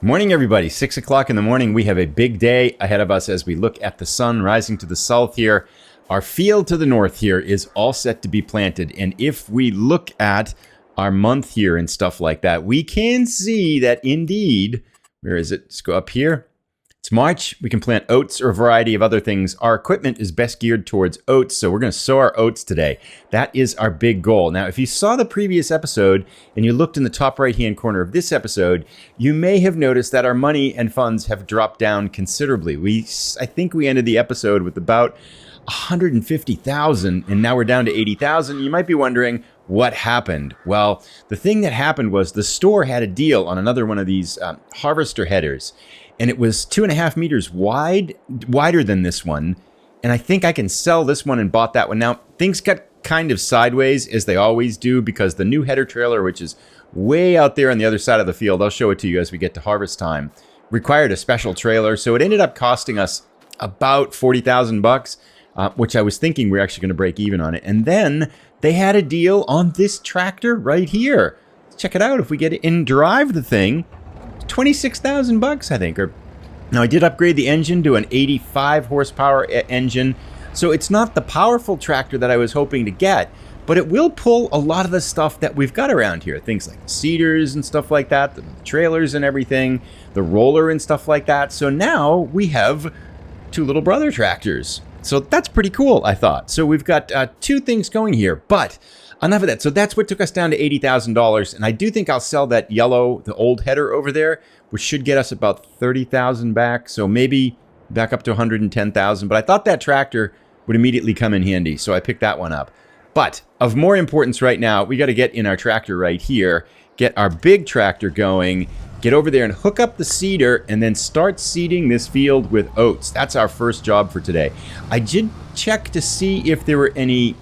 Morning, everybody. 6 o'clock in the morning. We have a big day ahead of us as we look at the sun rising to the south here. Our field to the north here is all set to be planted. And if we look at our month here and stuff like that, we can see that indeed, where is it? Let's go up here. It's March. We can plant oats or a variety of other things. Our equipment is best geared towards oats, so we're going to sow our oats today. That is our big goal. Now, if you saw the previous episode and you looked in the top right-hand corner of this episode, you may have noticed that our money and funds have dropped down considerably. I think we ended the episode with about 150,000, and now we're down to 80,000. You might be wondering, what happened? Well, the thing that happened was the store had a deal on another one of these harvester headers. And it was 2.5 meters wide, wider than this one. And I think I can sell this one and bought that one. Now, things got kind of sideways, as they always do, because the new header trailer, which is way out there on the other side of the field, I'll show it to you as we get to harvest time, required a special trailer. So it ended up costing us about 40,000 bucks, which I was thinking we're actually going to break even on it. And then they had a deal on this tractor right here. Check it out. If we get it and drive the thing, 26,000 bucks, I think. Now, I did upgrade the engine to an 85 horsepower engine, so it's not the powerful tractor that I was hoping to get, but it will pull a lot of the stuff that we've got around here. Things like seeders and stuff like that, the trailers and everything, the roller and stuff like that. So now we have two little brother tractors. So that's pretty cool, I thought. So we've got two things going here, but enough of that. So that's what took us down to $80,000. And I do think I'll sell that yellow, the old header over there, which should get us about 30,000 back. So maybe back up to 110,000. But I thought that tractor would immediately come in handy. So I picked that one up. But of more importance right now, we got to get in our tractor right here, get our big tractor going, get over there and hook up the seeder, and then start seeding this field with oats. That's our first job for today. I did check to see if there were any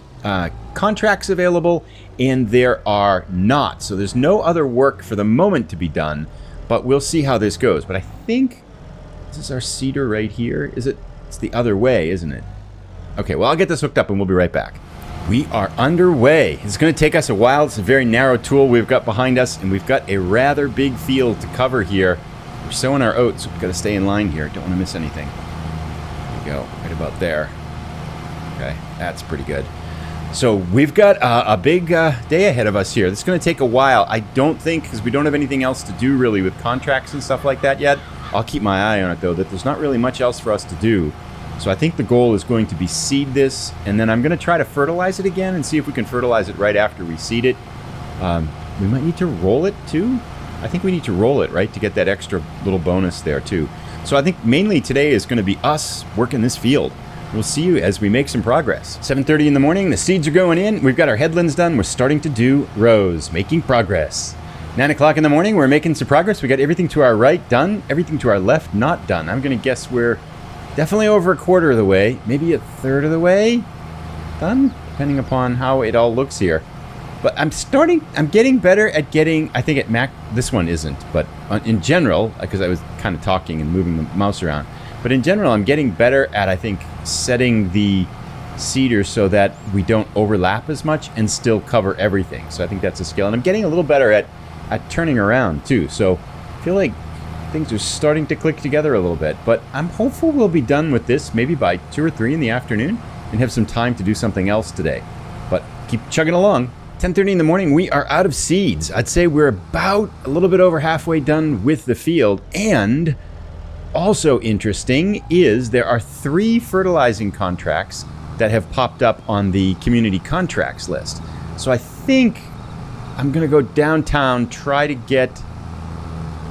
contracts available, and there are not. So there's no other work for the moment to be done, but we'll see how this goes. But I think this is our seeder right here. Is it? It's the other way, isn't it? Okay, well, I'll get this hooked up and we'll be right back. We are underway. It's going to take us a while. It's a very narrow tool we've got behind us, and we've got a rather big field to cover here. We're sowing our oats, so we've got to stay in line here. Don't want to miss anything. There we go, right about there. Okay, that's pretty good. So we've got a big day ahead of us here. This is going to take a while. I don't think, because we don't have anything else to do really with contracts and stuff like that yet. I'll keep my eye on it, though, that there's not really much else for us to do. So I think the goal is going to be seed this, and then I'm going to try to fertilize it again and see if we can fertilize it right after we seed it. We might need to roll it, too. I think we need to roll it, right, to get that extra little bonus there, too. So I think mainly today is going to be us working this field. We'll see you as we make some progress. 7:30 in the morning, the seeds are going in. We've got our headlands done. We're starting to do rows, making progress. 9 o'clock in the morning, we're making some progress. We got everything to our right done, everything to our left not done. I'm going to guess we're definitely over a quarter of the way, maybe a third of the way done, depending upon how it all looks here. But I'm getting better at getting, I think at Mac, this one isn't, but in general, because I was kind of talking and moving the mouse around. But in general, I'm getting better at, I think, setting the seeder so that we don't overlap as much and still cover everything. So I think that's a skill. And I'm getting a little better at turning around, too. So I feel like things are starting to click together a little bit. But I'm hopeful we'll be done with this maybe by 2 or 3 in the afternoon and have some time to do something else today. But keep chugging along. 10:30 in the morning, we are out of seeds. I'd say we're about a little bit over halfway done with the field. And also interesting is there are 3 fertilizing contracts that have popped up on the community contracts list. So I think I'm going to go downtown, try to get...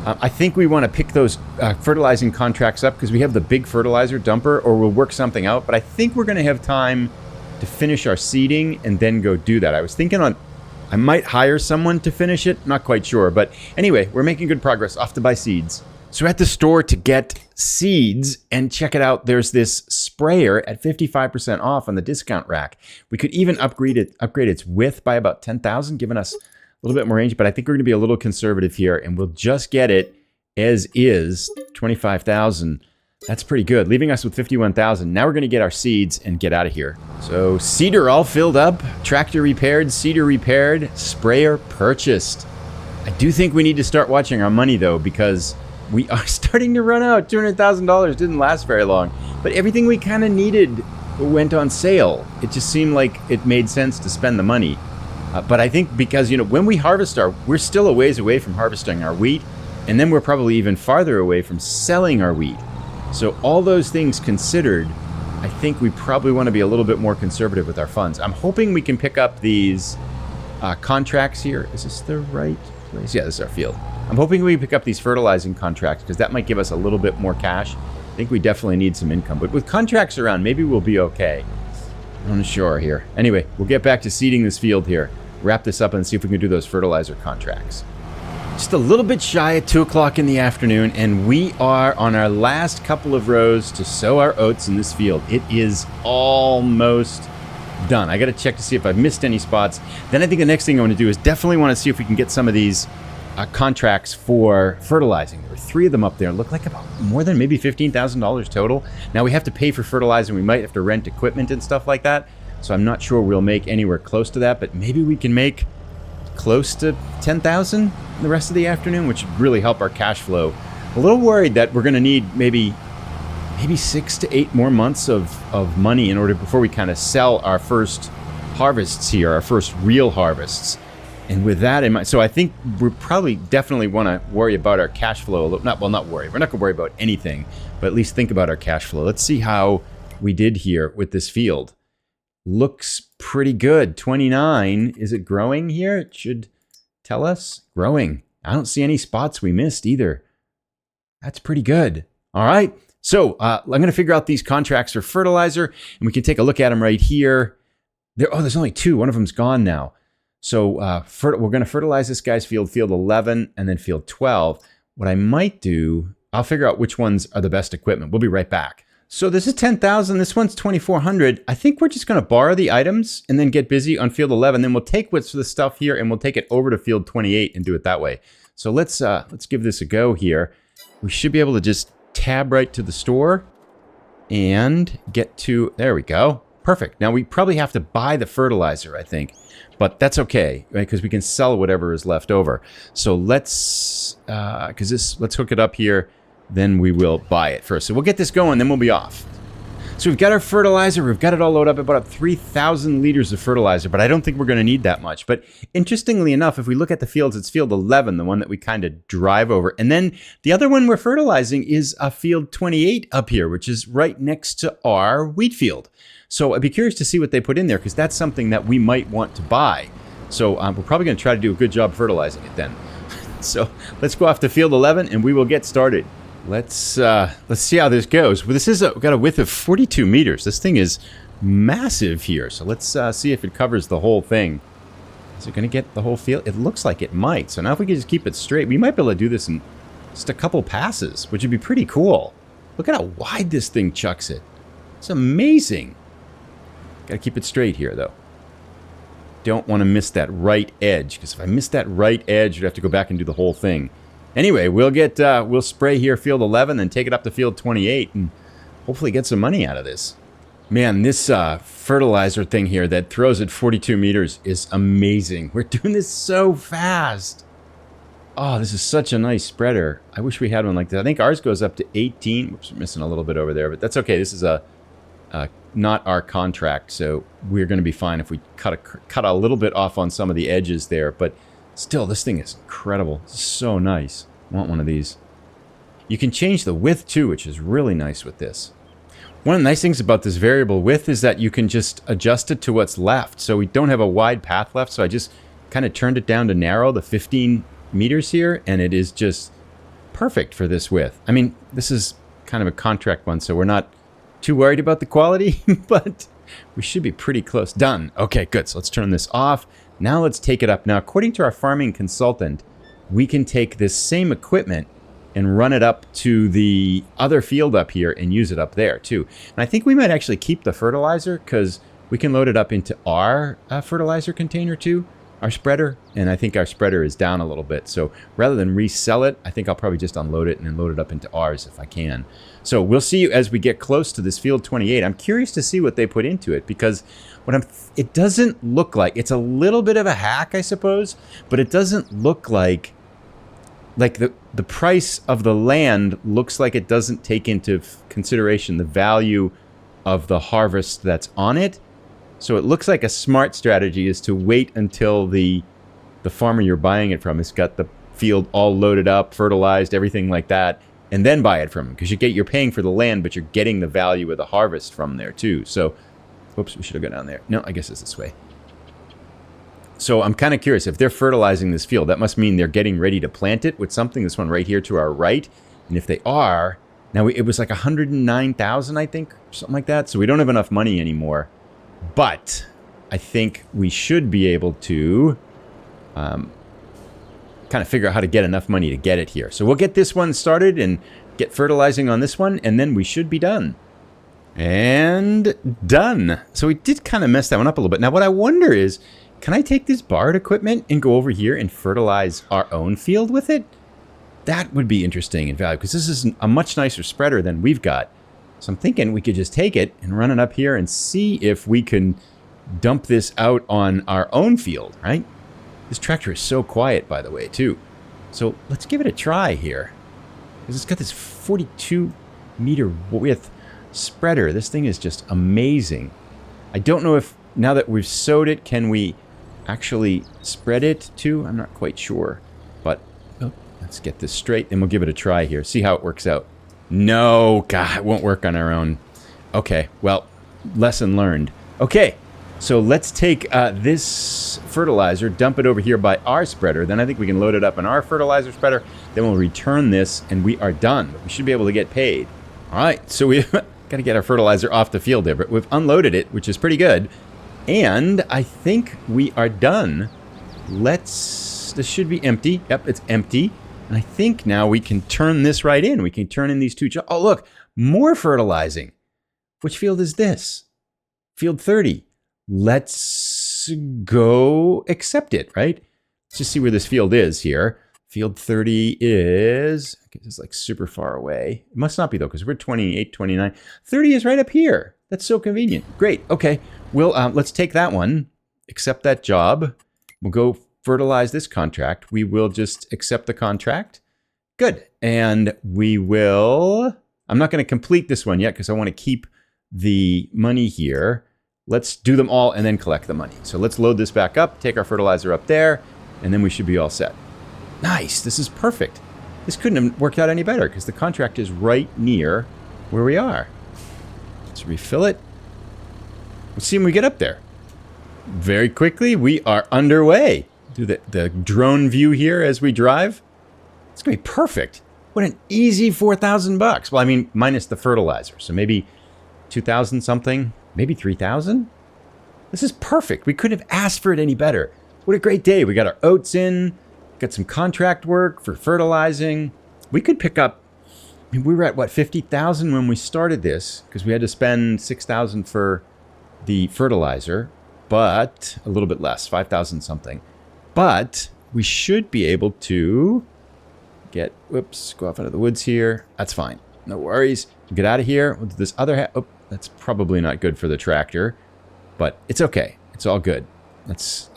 I think we want to pick those fertilizing contracts up because we have the big fertilizer dumper, or we'll work something out. But I think we're going to have time to finish our seeding and then go do that. I was thinking I might hire someone to finish it. Not quite sure. But anyway, we're making good progress. Off to buy seeds. So we're at the store to get seeds, and check it out. There's this sprayer at 55% off on the discount rack. We could even upgrade its width by about 10,000, giving us a little bit more range, but I think we're going to be a little conservative here, and we'll just get it as is, 25,000. That's pretty good, leaving us with 51,000. Now we're going to get our seeds and get out of here. So seeder all filled up, tractor repaired, seeder repaired, sprayer purchased. I do think we need to start watching our money, though, because we are starting to run out. $200,000 didn't last very long, but everything we kind of needed went on sale. It just seemed like it made sense to spend the money. But I think because, you know, when we harvest we're still a ways away from harvesting our wheat, and then we're probably even farther away from selling our wheat. So all those things considered, I think we probably want to be a little bit more conservative with our funds. I'm hoping we can pick up these contracts here. Is this the right place? Yeah, this is our field. I'm hoping we pick up these fertilizing contracts because that might give us a little bit more cash. I think we definitely need some income. But with contracts around, maybe we'll be okay. I'm not sure here. Anyway, we'll get back to seeding this field here. Wrap this up and see if we can do those fertilizer contracts. Just a little bit shy at 2 o'clock in the afternoon, and we are on our last couple of rows to sow our oats in this field. It is almost done. I got to check to see if I've missed any spots. Then I think the next thing I want to do is definitely want to see if we can get some of these contracts for fertilizing. There were 3 of them up there. It looked like about more than maybe $15,000 total. Now we have to pay for fertilizing. We might have to rent equipment and stuff like that. So I'm not sure we'll make anywhere close to that, but maybe we can make close to 10,000 the rest of the afternoon, which would really help our cash flow. A little worried that we're going to need maybe 6 to 8 more months of money in order before we kind of sell our first harvests here, our first real harvests. And with that in mind, so I think we probably definitely want to worry about our cash flow a little. Not worry. We're not going to worry about anything, but at least think about our cash flow. Let's see how we did here with this field. Looks pretty good. 29. Is it growing here? It should tell us. Growing. I don't see any spots we missed either. That's pretty good. All right. So I'm going to figure out these contracts for fertilizer, and we can take a look at them right here. There's only 2. One of them's gone now. So we're going to fertilize this guy's field 11, and then field 12. What I might do, I'll figure out which ones are the best equipment. We'll be right back. So this is 10,000. This one's 2,400. I think we're just going to borrow the items and then get busy on field 11. Then we'll take what's the stuff here and we'll take it over to field 28 and do it that way. So let's give this a go here. We should be able to just tab right to the store and get to, there we go. Perfect. Now we probably have to buy the fertilizer, I think, but that's okay, right? Because we can sell whatever is left over. So let's hook it up here. Then we will buy it first. So we'll get this going, then we'll be off. So we've got our fertilizer. We've got it all loaded up, about 3,000 liters of fertilizer, but I don't think we're going to need that much. But interestingly enough, if we look at the fields, it's field 11, the one that we kind of drive over. And then the other one we're fertilizing is a field 28 up here, which is right next to our wheat field. So I'd be curious to see what they put in there because that's something that we might want to buy. So we're probably going to try to do a good job fertilizing it then. So let's go off to field 11 and we will get started. Let's see how this goes. Well, this is got a width of 42 meters. This thing is massive here. So let's see if it covers the whole thing. Is it going to get the whole field? It looks like it might. So now if we can just keep it straight, we might be able to do this in just a couple passes, which would be pretty cool. Look at how wide this thing chucks it. It's amazing. Got to keep it straight here, though. Don't want to miss that right edge, because if I miss that right edge, you'd have to go back and do the whole thing. Anyway, we'll spray here field 11, then take it up to field 28, and hopefully get some money out of this. Man, this fertilizer thing here that throws at 42 meters is amazing. We're doing this so fast. Oh, this is such a nice spreader. I wish we had one like that. I think ours goes up to 18. Oops, we're missing a little bit over there, but that's okay. This is not our contract, so we're going to be fine if we cut a little bit off on some of the edges there, but still, this thing is incredible. It's so nice. I want one of these. You can change the width too, which is really nice with this. One of the nice things about this variable width is that you can just adjust it to what's left. So we don't have a wide path left, so I just kind of turned it down to narrow, the 15 meters here, and it is just perfect for this width. I mean, this is kind of a contract one, so we're not too worried about the quality, but we should be pretty close. Done. Okay, good. So let's turn this off. Now let's take it up. Now, according to our farming consultant, we can take this same equipment and run it up to the other field up here and use it up there too. And I think we might actually keep the fertilizer because we can load it up into our fertilizer container too, our spreader. And I think our spreader is down a little bit. So rather than resell it, I think I'll probably just unload it and then load it up into ours if I can. So we'll see you as we get close to this field 28. I'm curious to see what they put into it because it doesn't look like, it's a little bit of a hack, I suppose, but it doesn't look like like the price of the land looks like it doesn't take into consideration the value of the harvest that's on it. So it looks like a smart strategy is to wait until the farmer you're buying it from has got the field all loaded up, fertilized, everything like that, and then buy it from them, because you're paying for the land, but you're getting the value of the harvest from there too. So, whoops, we should have gone down there. No, I guess it's this way. So I'm kind of curious, if they're fertilizing this field, that must mean they're getting ready to plant it with something, this one right here to our right. And if they are, now it was like 109,000, I think, something like that. So we don't have enough money anymore. But I think we should be able to kind of figure out how to get enough money to get it here. So we'll get this one started and get fertilizing on this one, and then we should be done. And done. So we did kind of mess that one up a little bit. Now what I wonder is, can I take this borrowed equipment and go over here and fertilize our own field with it? That would be interesting and valuable, because this is a much nicer spreader than we've got. So I'm thinking we could just take it and run it up here and see if we can dump this out on our own field, right? This tractor is so quiet, by the way, too. So let's give it a try here. Because it's got this 42-meter width spreader. This thing is just amazing. I don't know if, now that we've sowed it, can we actually spread it too? I'm not quite sure. But let's get this straight, and we'll give it a try here. See how it works out. No, God, it won't work on our own. Okay, well, lesson learned. Okay, so let's take this fertilizer, dump it over here by our spreader. Then I think we can load it up in our fertilizer spreader. Then we'll return this, and we are done. We should be able to get paid. All right, so we've got to get our fertilizer off the field there, but we've unloaded it, which is pretty good. And I think we are done. This should be empty. Yep, it's empty. And I think now we can turn this right in. We can turn in these two. Oh, look, more fertilizing. Which field is this? Field 30. Let's go accept it, right? Let's just see where this field is here. Field 30 is, I guess it's like super far away. It must not be though, because we're 28, 29. 30 is right up here. That's so convenient. Great. Okay. Well, let's take that one, accept that job. We'll go fertilize this contract. We will just accept the contract. Good. And we will, I'm not going to complete this one yet because I want to keep the money here. Let's do them all and then collect the money. So let's load this back up, take our fertilizer up there, and then we should be all set. Nice. This is perfect. This couldn't have worked out any better because the contract is right near where we are. Let's refill it. Let's see when we get up there. Very quickly, we are underway. Do the drone view here as we drive. It's going to be perfect. What an easy 4,000 bucks. Well, I mean, minus the fertilizer. So maybe 2,000 something, maybe 3,000. This is perfect. We couldn't have asked for it any better. What a great day. We got our oats in, got some contract work for fertilizing. We could pick up, I mean, we were at what, 50,000 when we started this because we had to spend 6,000 for the fertilizer, but a little bit less, 5,000 something. But we should be able to get, whoops, go off into the woods here. That's fine. No worries. We'll get out of here. We'll do this other oh, that's probably not good for the tractor, but it's okay. It's all good. Let's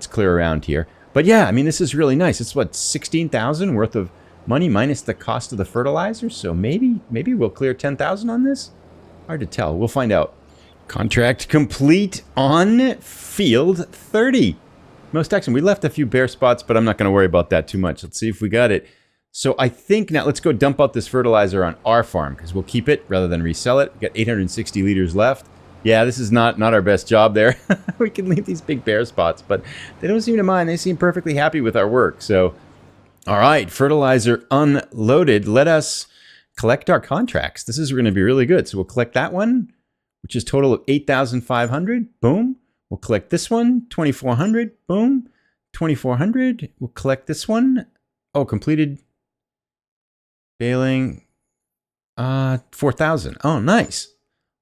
clear around here. But yeah, I mean, this is really nice. It's what, 16,000 worth of money minus the cost of the fertilizer. So maybe we'll clear 10,000 on this. Hard to tell. We'll find out. Contract complete on field 30. Most excellent. We left a few bare spots, but I'm not going to worry about that too much. Let's see if we got it. So I think now let's go dump out this fertilizer on our farm because we'll keep it rather than resell it. We've got 860 liters left. Yeah, this is not our best job there. We can leave these big bare spots, but they don't seem to mind. They seem perfectly happy with our work. So, all right, fertilizer unloaded. Let us collect our contracts. This is going to be really good. So we'll collect that one, which is total of 8,500. Boom. We'll collect this one, 2,400. Boom. 2,400. We'll collect this one. Oh, completed baling. 4,000. Oh, nice.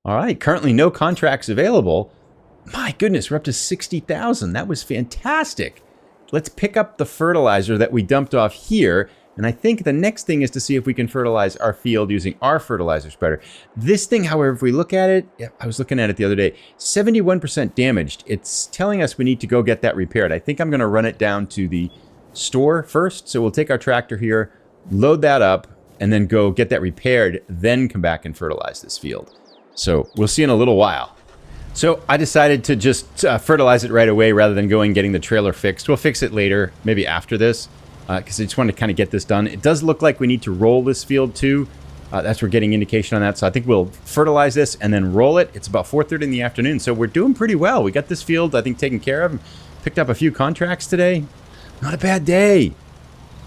All right. Currently no contracts available. My goodness, we're up to 60,000. That was fantastic. Let's pick up the fertilizer that we dumped off here. And I think the next thing is to see if we can fertilize our field using our fertilizer spreader. This thing, however, if we look at it, I was looking at it the other day, 71% damaged. It's telling us we need to go get that repaired. I think I'm going to run it down to the store first. So we'll take our tractor here, load that up, and then go get that repaired, then come back and fertilize this field. So we'll see in a little while. So I decided to just fertilize it right away rather than going and getting the trailer fixed. We'll fix it later, maybe after this, because I just wanted to kind of get this done. It does look like we need to roll this field too. That's we're getting indication on that. So I think we'll fertilize this and then roll it. It's about 4:30 in the afternoon, so we're doing pretty well. We got this field, I think, taken care of. Picked up a few contracts today. Not a bad day.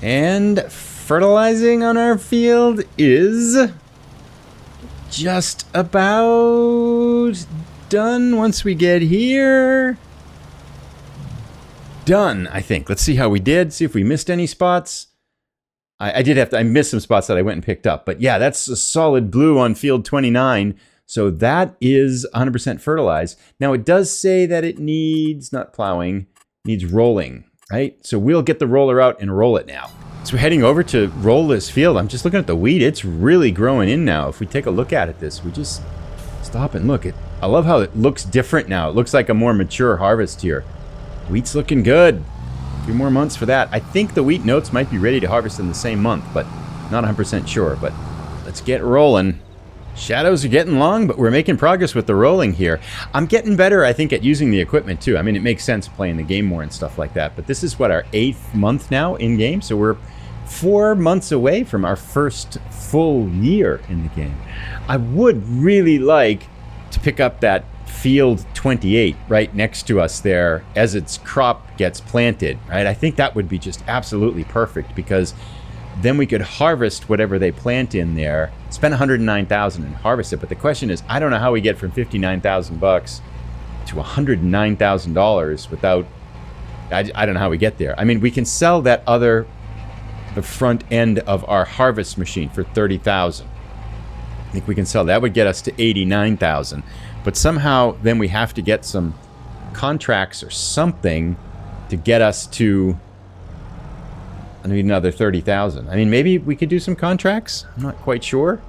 And fertilizing on our field is just about done once we get here. Done, I think. Let's see how we did. See if we missed any spots. I missed some spots that I went and picked up. But yeah, that's a solid blue on field 29. So that is 100% fertilized. Now it does say that it needs, not plowing, needs rolling, right? So we'll get the roller out and roll it now. So we're heading over to roll this field. I'm just looking at the wheat. It's really growing in now. If we take a look at it, we just stop and look. I love how it looks different now. It looks like a more mature harvest here. Wheat's looking good. A few more months for that. I think the wheat notes might be ready to harvest in the same month, but not 100% sure. But let's get rolling. Shadows are getting long, but we're making progress with the rolling here. I'm getting better, I think, at using the equipment too. I mean, it makes sense playing the game more and stuff like that. But this is what, our 8th month now in game. So we're 4 months away from our first full year in the game. I would really like to pick up that field 28 right next to us there as its crop gets planted, right? I think that would be just absolutely perfect, because then we could harvest whatever they plant in there, spend $109,000 and harvest it. But the question is, I don't know how we get from $59,000 to $109,000 without, I don't know how we get there. I mean, we can sell that the front end of our harvest machine for $30,000. I think we can sell that. Would get us to $89,000. But somehow then we have to get some contracts or something to get us to, I need another $30,000. I mean, maybe we could do some contracts. I'm not quite sure.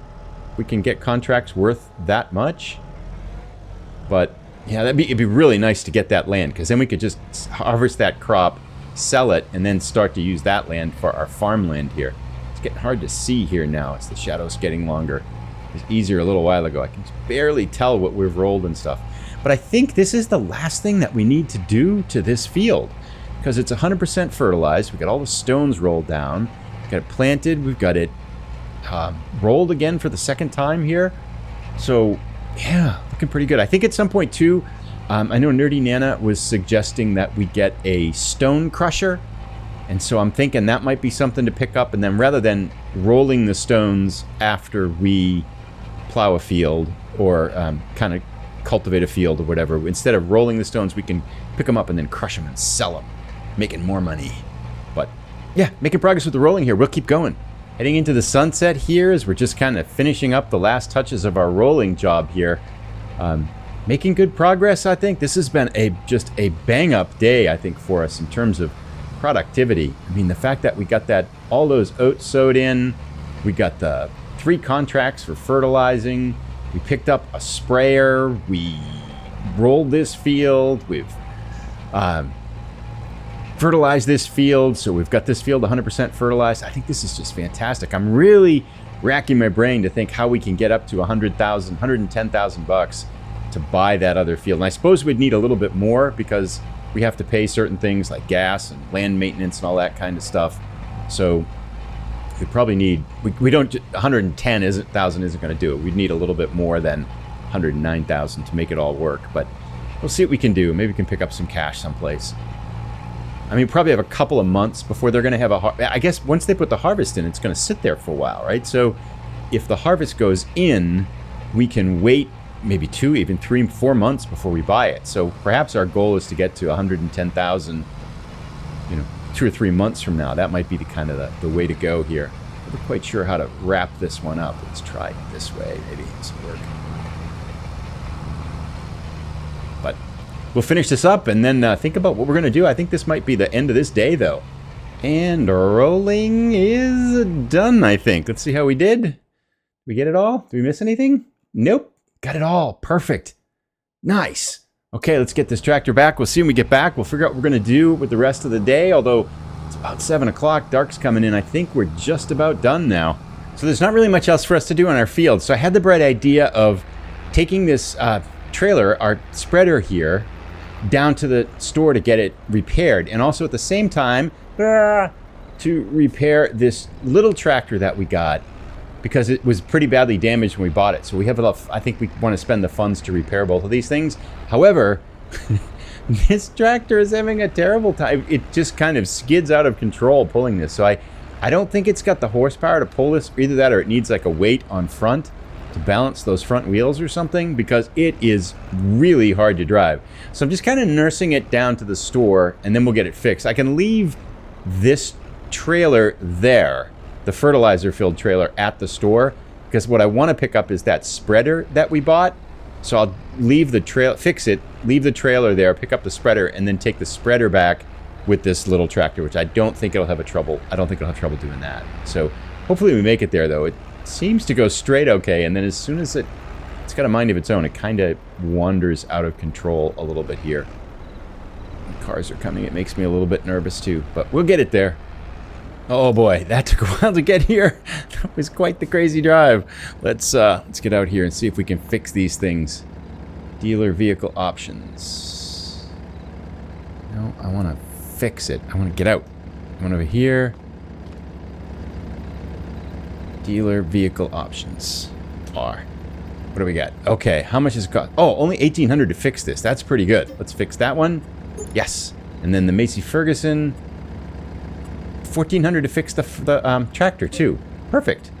We can get contracts worth that much. But yeah, it'd be really nice to get that land, because then we could just harvest that crop, sell it, and then start to use that land for our farmland here. It's getting hard to see here now as the shadow's getting longer. It was easier a little while ago. I can barely tell what we've rolled and stuff. But I think this is the last thing that we need to do to this field, because it's 100% fertilized. We got all the stones rolled down. We've got it planted. We've got it rolled again for the second time here. So yeah, looking pretty good. I think at some point too, I know Nerdy Nana was suggesting that we get a stone crusher. And so I'm thinking that might be something to pick up. And then rather than rolling the stones after we plow a field or kind of cultivate a field or whatever, instead of rolling the stones, we can pick them up and then crush them and sell them, making more money. But yeah, making progress with the rolling here. We'll keep going. Heading into the sunset here as we're just kind of finishing up the last touches of our rolling job here. Making good progress, I think. This has been just a bang-up day, I think, for us in terms of productivity. I mean, the fact that we got all those oats sowed in, we got the 3 contracts for fertilizing, we picked up a sprayer, we rolled this field, we've fertilized this field, so we've got this field 100% fertilized. I think this is just fantastic. I'm really racking my brain to think how we can get up to $100,000, $110,000 to buy that other field. And I suppose we'd need a little bit more, because we have to pay certain things like gas and land maintenance and all that kind of stuff. So we probably need, we don't, 110,000 isn't going to do it. We'd need a little bit more than 109,000 to make it all work. But we'll see what we can do. Maybe we can pick up some cash someplace. I mean, probably have a couple of months before they're going to have I guess once they put the harvest in, it's going to sit there for a while, right? So if the harvest goes in, we can wait maybe 2, even 3, 4 months before we buy it. So perhaps our goal is to get to 110,000, 2 or 3 months from now. That might be the kind of the way to go here. I'm not quite sure how to wrap this one up. Let's try it this way. Maybe this will work. But we'll finish this up and then think about what we're going to do. I think this might be the end of this day, though. And rolling is done, I think. Let's see how we did. Did we get it all? Did we miss anything? Nope. Got it all. Perfect. Nice. Okay, let's get this tractor back. We'll see when we get back. We'll figure out what we're going to do with the rest of the day, although it's about 7 o'clock. Dark's coming in. I think we're just about done now. So there's not really much else for us to do on our field. So I had the bright idea of taking this trailer, our spreader here, down to the store to get it repaired. And also at the same time, to repair this little tractor that we got, because it was pretty badly damaged when we bought it. So we have enough, I think we want to spend the funds to repair both of these things. However, this tractor is having a terrible time. It just kind of skids out of control pulling this. So I don't think it's got the horsepower to pull this. Either that or it needs like a weight on front to balance those front wheels or something, because it is really hard to drive. So I'm just kind of nursing it down to the store and then we'll get it fixed. I can leave this trailer there, the fertilizer filled trailer at the store, because what I want to pick up is that spreader that we bought. So I'll leave the trailer, fix it, leave the trailer there, pick up the spreader, and then take the spreader back with this little tractor, which I don't think it'll have trouble doing that. So hopefully we make it there, though. It seems to go straight okay, and then as soon as it's got a mind of its own, it kind of wanders out of control a little bit here. Cars are coming. It makes me a little bit nervous too, but we'll get it there. Oh boy, that took a while to get here. That was quite the crazy drive. Let's get out here and see if we can fix these things. Dealer vehicle options. No, I want to fix it. I want to get out. I want over here. Dealer vehicle options. R. What do we got? Okay, how much is it cost? Oh, only $1,800 to fix this. That's pretty good. Let's fix that one. Yes. And then the Macy Ferguson. $1,400 to fix the tractor too. Perfect.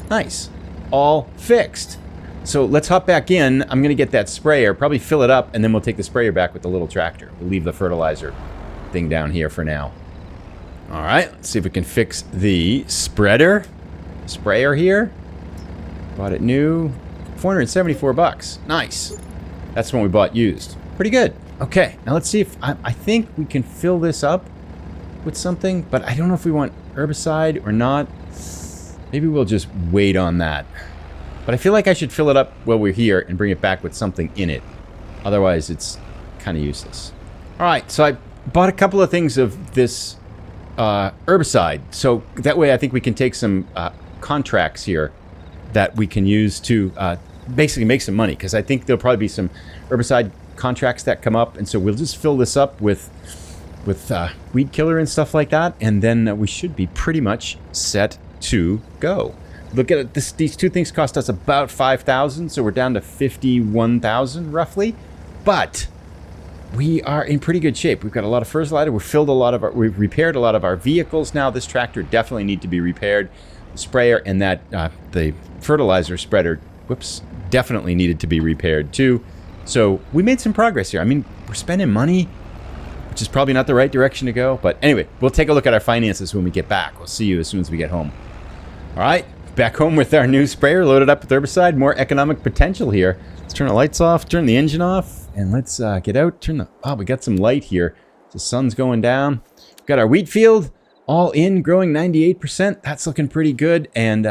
Nice. All fixed. So let's hop back in. I'm going to get that sprayer, probably fill it up, and then we'll take the sprayer back with the little tractor. We'll leave the fertilizer thing down here for now. All right, let's see if we can fix the sprayer here. Bought it new. $474. Nice. That's when we bought used. Pretty good. Okay, now let's see if I think we can fill this up with something, but I don't know if we want herbicide or not. Maybe we'll just wait on that. But I feel like I should fill it up while we're here and bring it back with something in it. Otherwise, it's kind of useless. All right, so I bought a couple of things of this herbicide. So that way I think we can take some contracts here that we can use to basically make some money, because I think there'll probably be some herbicide contracts that come up, and so we'll just fill this up with weed killer and stuff like that, and then we should be pretty much set to go. Look at it. These two things cost us about $5,000, so we're down to $51,000 roughly, but we are in pretty good shape. We've got a lot of fertilizer. We've repaired a lot of our vehicles now. This tractor definitely need to be repaired. The sprayer and the fertilizer spreader, definitely needed to be repaired too. So we made some progress here. I mean, we're spending money, which is probably not the right direction to go. But anyway, we'll take a look at our finances when we get back. We'll see you as soon as we get home. All right, back home with our new sprayer loaded up with herbicide. More economic potential here. Let's turn the lights off, turn the engine off, and let's get out. We got some light here. The sun's going down. We've got our wheat field all in, growing 98%. That's looking pretty good, and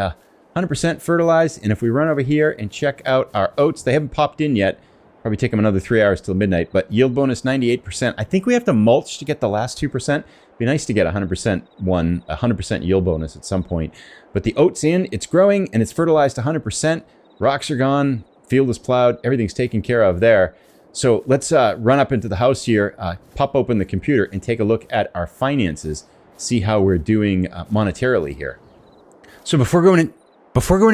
100% fertilized. And if we run over here and check out our oats, they haven't popped in yet. Probably take them another 3 hours till midnight, but yield bonus 98%. I think we have to mulch to get the last 2%. Be nice to get 100% yield bonus at some point. But the oats in, it's growing and it's fertilized 100%. Rocks are gone, field is plowed, everything's taken care of there. So let's run up into the house here, pop open the computer and take a look at our finances, see how we're doing monetarily here. So before going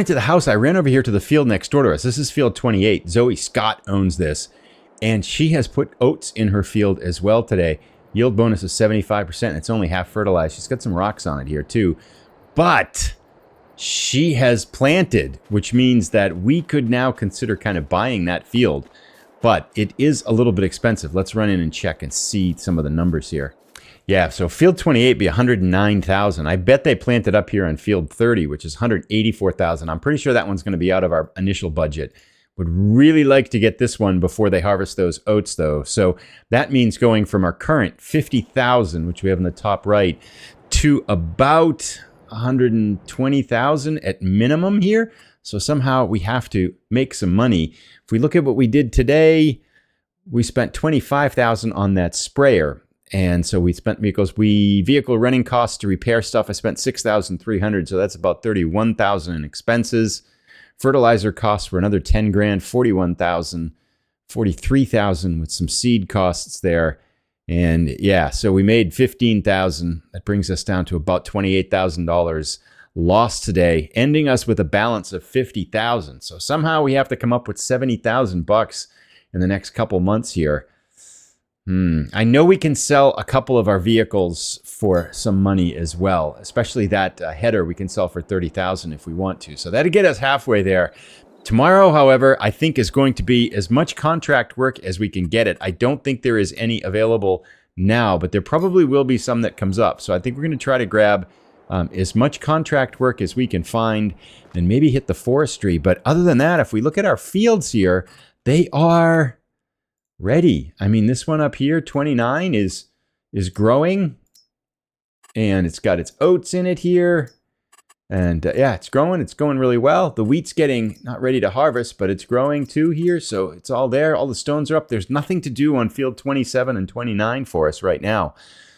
into the house, I ran over here to the field next door to us. This is field 28. Zoe Scott owns this, and she has put oats in her field as well today. Yield bonus is 75%. It's only half fertilized. She's got some rocks on it here too. But she has planted, which means that we could now consider kind of buying that field. But it is a little bit expensive. Let's run in and check and see some of the numbers here. Yeah, so field 28 be 109,000. I bet they planted up here on field 30, which is 184,000. I'm pretty sure that one's going to be out of our initial budget. Would really like to get this one before they harvest those oats, though. So that means going from our current 50,000, which we have in the top right, to about 120,000 at minimum here. So somehow we have to make some money. If we look at what we did today, we spent 25,000 on that sprayer. And so we spent vehicle running costs to repair stuff. I spent $6,300, so that's about $31,000 in expenses. Fertilizer costs were another 10 grand, 41,000, 43,000 with some seed costs there. And yeah, so we made 15,000. That brings us down to about $28,000 lost today, ending us with a balance of 50,000. So somehow we have to come up with 70,000 bucks in the next couple months here. I know we can sell a couple of our vehicles for some money as well, especially that header we can sell for 30,000 if we want to. So that'll get us halfway there. Tomorrow, however, I think is going to be as much contract work as we can get it. I don't think there is any available now, but there probably will be some that comes up. So I think we're going to try to grab as much contract work as we can find and maybe hit the forestry. But other than that, if we look at our fields here, they are ready. I mean, this one up here, 29, is growing, and it's got its oats in it here. And yeah, it's growing. It's going really well. The wheat's getting not ready to harvest, but it's growing too here. So it's all there. All the stones are up. There's nothing to do on field 27 and 29 for us right now.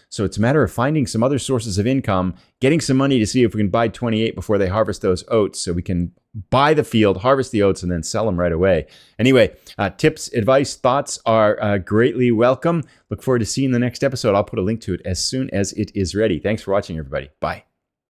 So it's a matter of finding some other sources of income, getting some money to see if we can buy 28 before they harvest those oats so we can buy the field, harvest the oats, and then sell them right away. Anyway, tips, advice, thoughts are greatly welcome. Look forward to seeing the next episode. I'll put a link to it as soon as it is ready. Thanks for watching, everybody. Bye.